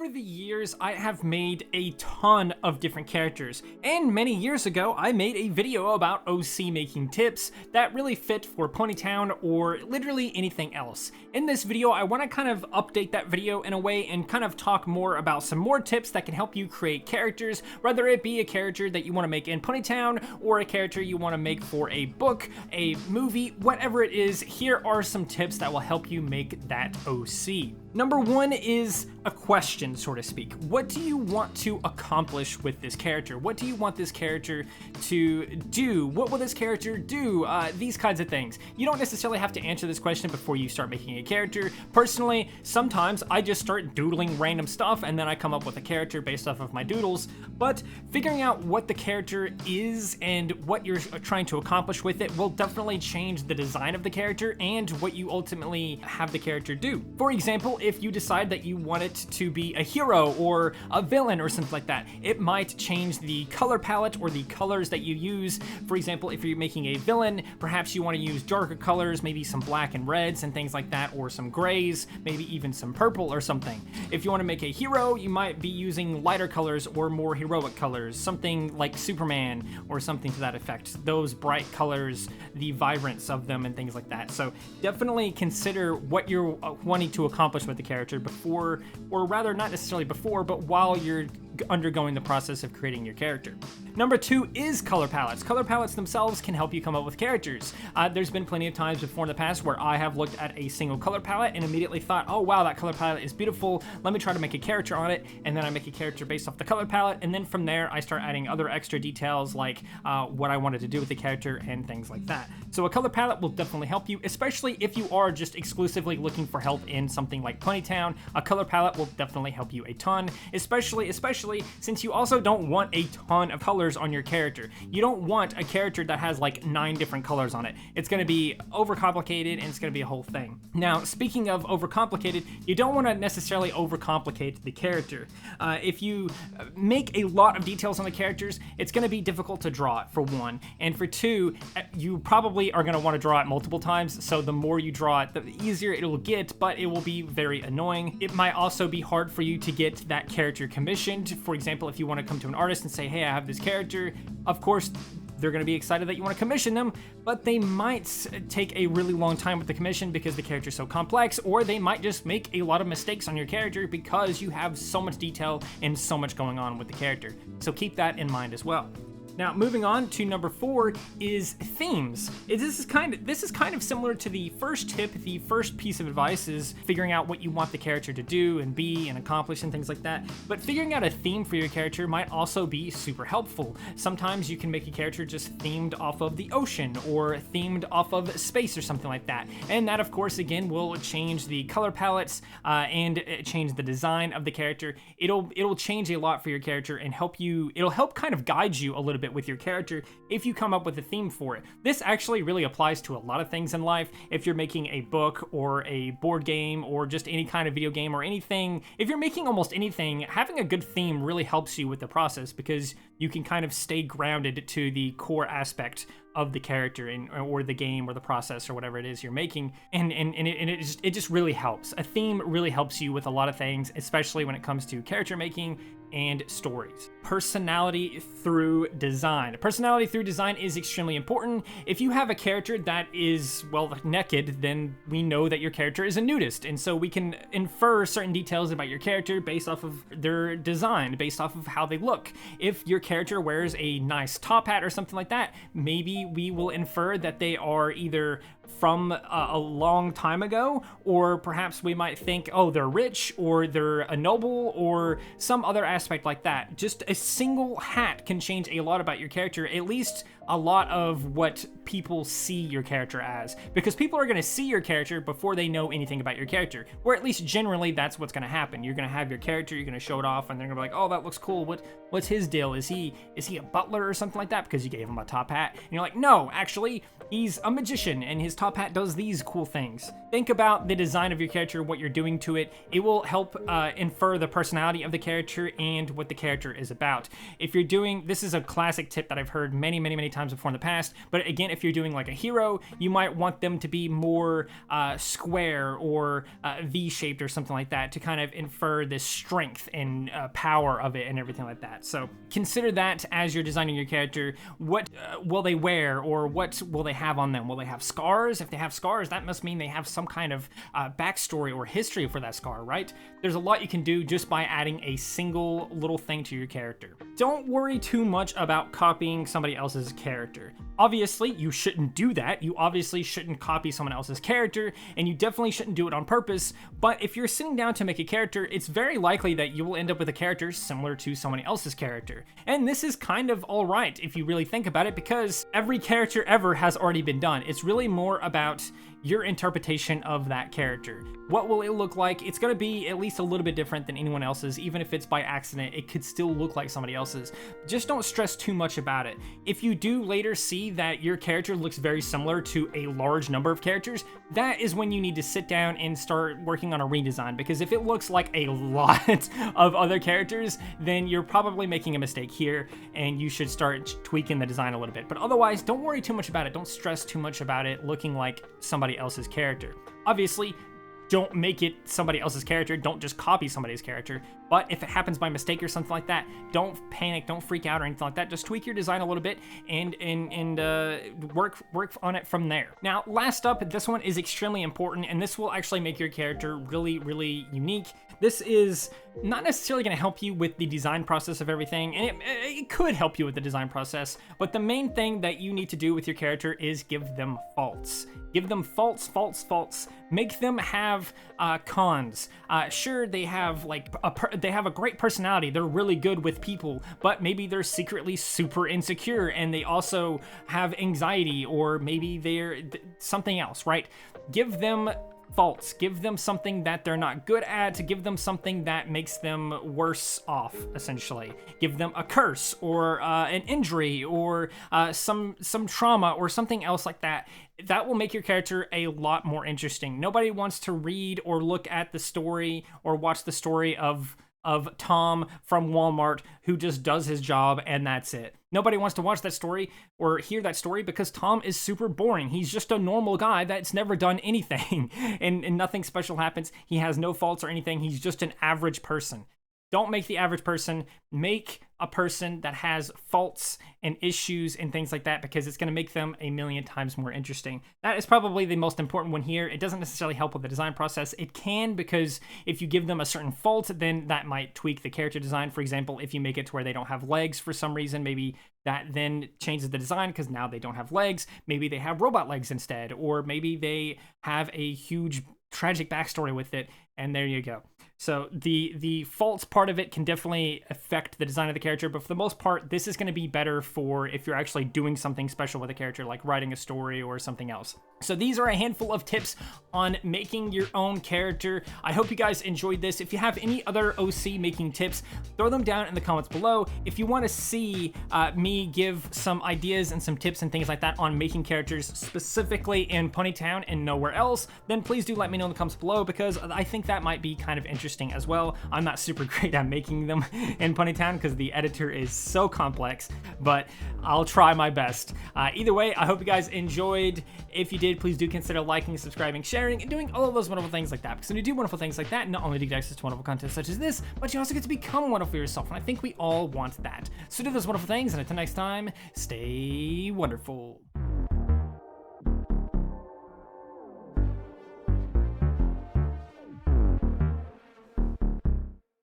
Over the years, I have made a ton of different characters, and many years ago, I made a video about OC making tips that really fit for Ponytown or literally anything else. In this video, I want to kind of update that video in a way and kind of talk more about some more tips that can help you create characters, whether it be a character that you want to make in Ponytown or a character you want to make for a book, a movie, whatever it is. Here are some tips that will help you make that OC. Number one is a question, so to speak. What do you want to accomplish with this character? What do you want this character to do? What will this character do? These kinds of things. You don't necessarily have to answer this question before you start making a character. Personally, sometimes I just start doodling random stuff and then I come up with a character based off of my doodles. But figuring out what the character is and what you're trying to accomplish with it will definitely change the design of the character and what you ultimately have the character do. For example, if you decide that you want it to be a hero or a villain or something like that, it might change the color palette or the colors that you use. For example, if you're making a villain, perhaps you want to use darker colors, maybe some black and reds and things like that, or some grays, maybe even some purple or something. If you want to make a hero, you might be using lighter colors or more heroic colors, something like Superman or something to that effect. Those bright colors, the vibrance of them and things like that. So definitely consider what you're wanting to accomplish with the character before, or rather not necessarily before, but while you're undergoing the process of creating your character. Number two is color palettes. Color palettes themselves can help you come up with characters. There's been plenty of times before in the past where I have looked at a single color palette and immediately thought, oh wow, that color palette is beautiful, let me try to make a character on it, and then I make a character based off the color palette, and then from there I start adding other extra details like what I wanted to do with the character and things like that. So a color palette will definitely help you, especially if you are just exclusively looking for help in something like Ponytown. A color palette will definitely help you a ton, especially since you also don't want a ton of colors on your character. You don't want a character that has like 9 different colors on it. It's going to be overcomplicated and it's going to be a whole thing. Now, speaking of overcomplicated, you don't want to necessarily overcomplicate the character. If you make a lot of details on the characters, it's going to be difficult to draw it, for one. And for two, you probably are going to want to draw it multiple times, so the more you draw it, the easier it will get, but it will be very annoying. It might also be hard for you to get that character commissioned. For example, if you want to come to an artist and say, hey, I have this character, of course, they're going to be excited that you want to commission them, but they might take a really long time with the commission because the character is so complex, or they might just make a lot of mistakes on your character because you have so much detail and so much going on with the character. So keep that in mind as well. Now, moving on to number 4 is themes. This is kind of similar to the first tip. The first piece of advice is figuring out what you want the character to do and be and accomplish and things like that. But figuring out a theme for your character might also be super helpful. Sometimes you can make a character just themed off of the ocean or themed off of space or something like that. And that, of course, again, will change the color palettes and change the design of the character. It'll change a lot for your character and help you. It'll help kind of guide you a little bit with your character if you come up with a theme for it. This actually really applies to a lot of things in life. If you're making a book or a board game or just any kind of video game or anything, if you're making almost anything, having a good theme really helps you with the process because you can kind of stay grounded to the core aspect of the character or the game or the process or whatever it is you're making, and it just really helps. A theme really helps you with a lot of things, especially when it comes to character making and stories. Personality through design. Personality through design is extremely important. If you have a character that is, well, naked, then we know that your character is a nudist, and so we can infer certain details about your character based off of their design, based off of how they look. If your character wears a nice top hat or something like that, maybe we will infer that they are either from a long time ago, or perhaps we might think, oh, they're rich, or they're a noble, or some other aspect like that. Just a single hat can change a lot about your character, at least a lot of what people see your character as, because people are going to see your character before they know anything about your character, or at least generally that's what's going to happen. You're going to have your character, you're going to show it off, and they're going to be like, oh, that looks cool. What's his deal? Is he a butler or something like that because you gave him a top hat? And you're like, no, actually, he's a magician, and his top hat does these cool things. Think about the design of your character, what you're doing to it. It will help infer the personality of the character and what the character is about. If you're doing, this is a classic tip that I've heard many times before in the past, but again, if you're doing like a hero, you might want them to be more square or V-shaped or something like that to kind of infer the strength and power of it and everything like that. So consider that as you're designing your character. What will they wear, or what will they have on them? Will they have scars? If they have scars, that must mean they have some kind of backstory or history for that scar, right? There's a lot you can do just by adding a single little thing to your character. Don't worry too much about copying somebody else's character. Obviously, you shouldn't do that. You obviously shouldn't copy someone else's character, and you definitely shouldn't do it on purpose. But if you're sitting down to make a character, it's very likely that you will end up with a character similar to someone else's character. And this is kind of all right if you really think about it, because every character ever has already been done. It's really more about your interpretation of that character. What will it look like? It's going to be at least a little bit different than anyone else's. Even if it's by accident, it could still look like somebody else's. Just don't stress too much about it. If you do later see that your character looks very similar to a large number of characters, that is when you need to sit down and start working on a redesign, because if it looks like a lot of other characters, then you're probably making a mistake here, and you should start tweaking the design a little bit. But otherwise, don't worry too much about it. Don't stress too much about it looking like somebody else's character. Obviously, don't make it somebody else's character. Don't just copy somebody's character. But if it happens by mistake or something like that, don't panic, don't freak out or anything like that. Just tweak your design a little bit and work on it from there. Now, last up, this one is extremely important, and this will actually make your character really unique. This is not necessarily going to help you with the design process of everything, and it could help you with the design process, but the main thing that you need to do with your character is give them faults. Give them faults. Make them have cons. Sure, they have like they have a great personality. They're really good with people, but maybe they're secretly super insecure, and they also have anxiety, or maybe they're something else, right? Give them faults. Give them something that they're not good at, to give them something that makes them worse off, essentially. Give them a curse, or an injury, or some trauma, or something else like that. That will make your character a lot more interesting. Nobody wants to read or look at the story or watch the story of Tom from Walmart who just does his job and that's it. Nobody wants to watch that story or hear that story because Tom is super boring. He's just a normal guy that's never done anything and nothing special happens. He has no faults or anything. He's just an average person. Don't make the average person. Make a person that has faults and issues and things like that, because it's going to make them a million times more interesting. That is probably the most important one here. It doesn't necessarily help with the design process. It can, because if you give them a certain fault, then that might tweak the character design. For example, if you make it to where they don't have legs for some reason, maybe that then changes the design because now they don't have legs. Maybe they have robot legs instead, or maybe they have a huge tragic backstory with it, and there you go. So the faults part of it can definitely affect the design of the character, but for the most part, this is going to be better for if you're actually doing something special with a character, like writing a story or something else. So these are a handful of tips on making your own character. I hope you guys enjoyed this. If you have any other OC making tips, throw them down in the comments below. If you want to see me give some ideas and some tips and things like that on making characters specifically in Ponytown and nowhere else, then please do let me know in the comments below, because I think that might be kind of interesting as well. I'm not super great at making them in Ponytown because the editor is so complex, but I'll try my best. Either way, I hope you guys enjoyed. If you did, please do consider liking, subscribing, sharing, and doing all of those wonderful things like that. Because when you do wonderful things like that, not only do you get access to wonderful content such as this, but you also get to become wonderful yourself, and I think we all want that. So do those wonderful things, and until next time, stay wonderful.